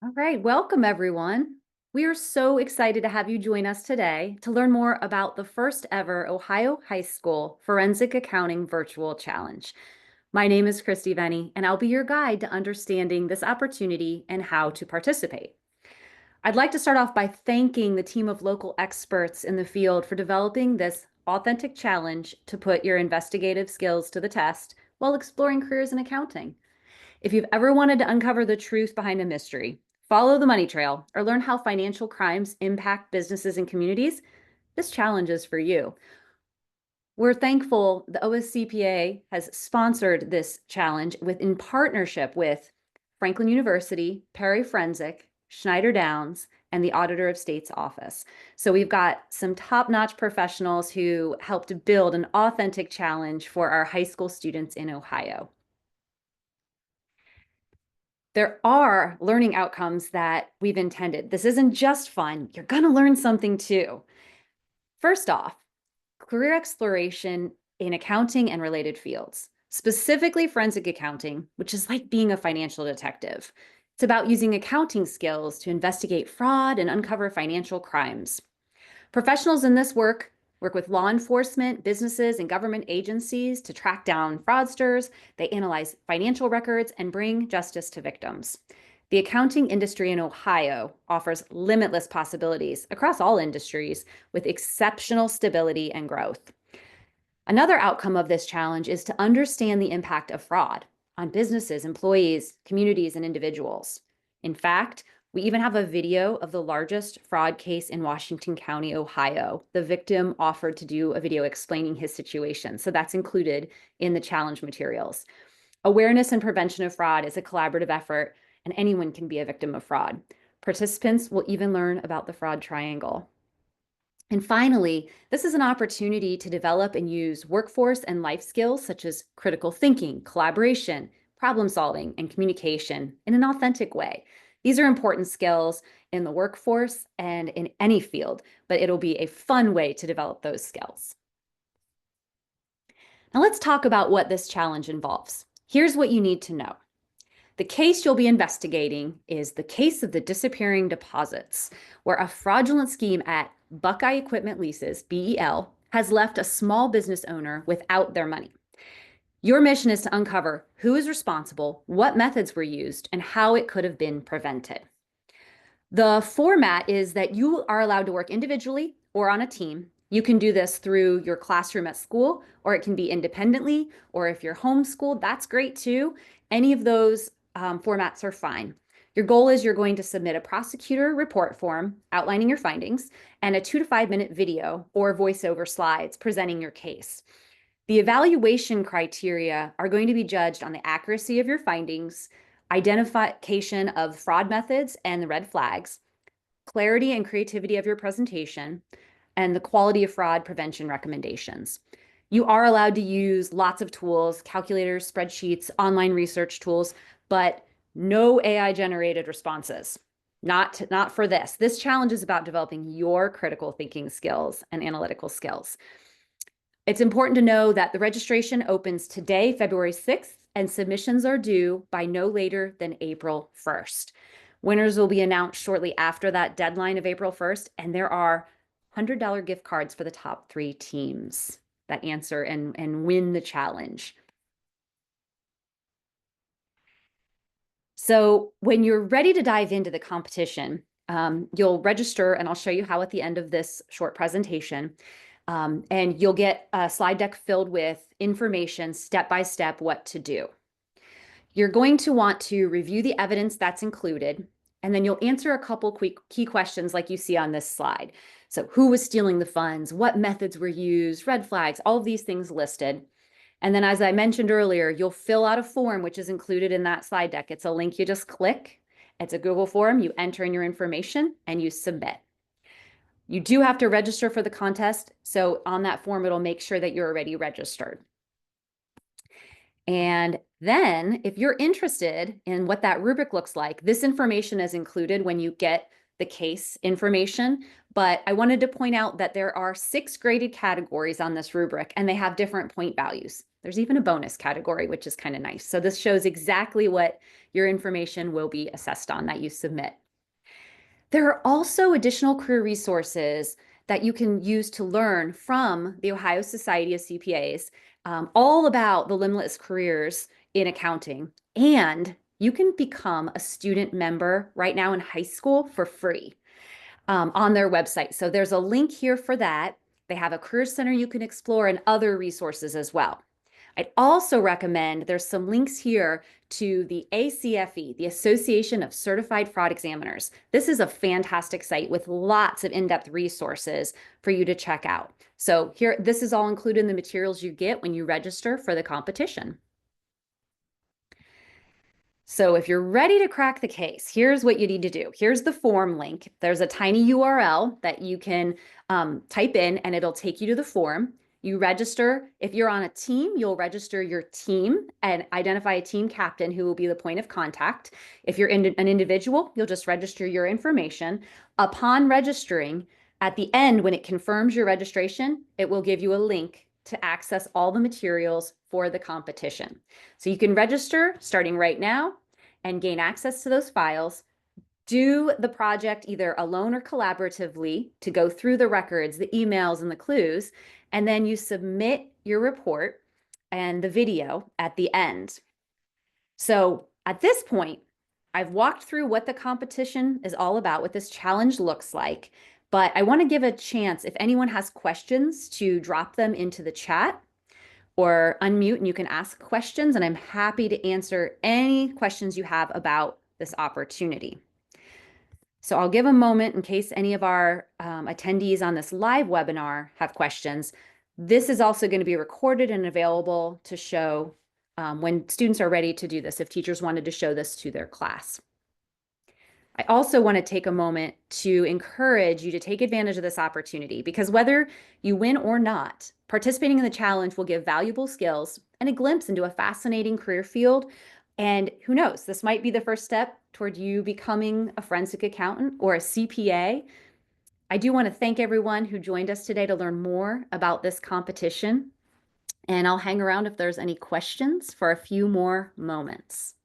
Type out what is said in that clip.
All right, welcome everyone. We are so excited to have you join us today to learn more about the first ever Ohio High School Forensic Accounting Virtual Challenge. My name is Christy Venny, and I'll be your guide to understanding this opportunity and how to participate. I'd like to start off by thanking the team of local experts in the field for developing this authentic challenge to put your investigative skills to the test while exploring careers in accounting. If you've ever wanted to uncover the truth behind a mystery, follow the money trail, or learn how financial crimes impact businesses and communities, this challenge is for you. We're thankful the OSCPA has sponsored this challenge in partnership with Franklin University, Perry Forensic, Schneider Downs, and the Auditor of State's office. So we've got some top-notch professionals who helped build an authentic challenge for our high school students in Ohio. There are learning outcomes that we've intended. This isn't just fun. You're going to learn something too. First off, career exploration in accounting and related fields, specifically forensic accounting, which is like being a financial detective. It's about using accounting skills to investigate fraud and uncover financial crimes. Professionals in this work with law enforcement, businesses, and government agencies to track down fraudsters. They analyze financial records and bring justice to victims. The accounting industry in Ohio offers limitless possibilities across all industries with exceptional stability and growth. Another outcome of this challenge is to understand the impact of fraud on businesses, employees, communities, and individuals. In fact, we even have a video of the largest fraud case in Washington County, Ohio. The victim offered to do a video explaining his situation, so that's included in the challenge materials. Awareness and prevention of fraud is a collaborative effort, and anyone can be a victim of fraud. Participants will even learn about the fraud triangle. And finally, this is an opportunity to develop and use workforce and life skills such as critical thinking, collaboration, problem solving, and communication in an authentic way. These are important skills in the workforce and in any field, but it'll be a fun way to develop those skills. Now let's talk about what this challenge involves. Here's what you need to know. The case you'll be investigating is the case of the disappearing deposits, where a fraudulent scheme at Buckeye Equipment Leases, BEL, has left a small business owner without their money. Your mission is to uncover who is responsible, what methods were used, and how it could have been prevented. The format is that you are allowed to work individually or on a team. You can do this through your classroom at school, or it can be independently, or if you're homeschooled, that's great too. Any of those formats are fine. Your goal is you're going to submit a prosecutor report form outlining your findings and a 2 to 5 minute video or voiceover slides presenting your case. The evaluation criteria are going to be judged on the accuracy of your findings, identification of fraud methods and the red flags, clarity and creativity of your presentation, and the quality of fraud prevention recommendations. You are allowed to use lots of tools, calculators, spreadsheets, online research tools, but no AI-generated responses. Not for this. This challenge is about developing your critical thinking skills and analytical skills. It's important to know that the registration opens today, February 6th, and submissions are due by no later than April 1st. Winners will be announced shortly after that deadline of April 1st, and there are $100 gift cards for the top 3 teams that answer and win the challenge. So when you're ready to dive into the competition, you'll register, and I'll show you how at the end of this short presentation. And you'll get a slide deck filled with information, step-by-step, what to do. You're going to want to review the evidence that's included, and then you'll answer a couple key questions like you see on this slide. So who was stealing the funds? What methods were used? Red flags, all of these things listed. And then, as I mentioned earlier, you'll fill out a form, which is included in that slide deck. It's a link you just click. It's a Google form. You enter in your information and you submit. You do have to register for the contest. So on that form, it'll make sure that you're already registered. And then if you're interested in what that rubric looks like, this information is included when you get the case information, but I wanted to point out that there are 6 graded categories on this rubric, and they have different point values. There's even a bonus category, which is kind of nice. So this shows exactly what your information will be assessed on that you submit. There are also additional career resources that you can use to learn from the Ohio Society of CPAs, all about the limitless careers in accounting. And you can become a student member right now in high school for free on their website. So there's a link here for that. They have a career center you can explore and other resources as well. I'd also recommend there's some links here to the ACFE, the Association of Certified Fraud Examiners. This is a fantastic site with lots of in-depth resources for you to check out. So here, this is all included in the materials you get when you register for the competition. So if you're ready to crack the case, here's what you need to do. Here's the form link. There's a tiny URL that you can type in and it'll take you to the form. You register. If you're on a team, you'll register your team and identify a team captain who will be the point of contact. If you're an individual, you'll just register your information. Upon registering, at the end, when it confirms your registration, it will give you a link to access all the materials for the competition. So you can register starting right now and gain access to those files. Do the project either alone or collaboratively to go through the records, the emails, and the clues, and then you submit your report and the video at the end. So at this point, I've walked through what the competition is all about, what this challenge looks like, but I want to give a chance if anyone has questions to drop them into the chat or unmute and you can ask questions, and I'm happy to answer any questions you have about this opportunity. So I'll give a moment in case any of our attendees on this live webinar have questions. This is also going to be recorded and available to show when students are ready to do this, if teachers wanted to show this to their class. I also want to take a moment to encourage you to take advantage of this opportunity, because whether you win or not, participating in the challenge will give valuable skills and a glimpse into a fascinating career field. And who knows, this might be the first step toward you becoming a forensic accountant or a CPA. I do want to thank everyone who joined us today to learn more about this competition. And I'll hang around if there's any questions for a few more moments.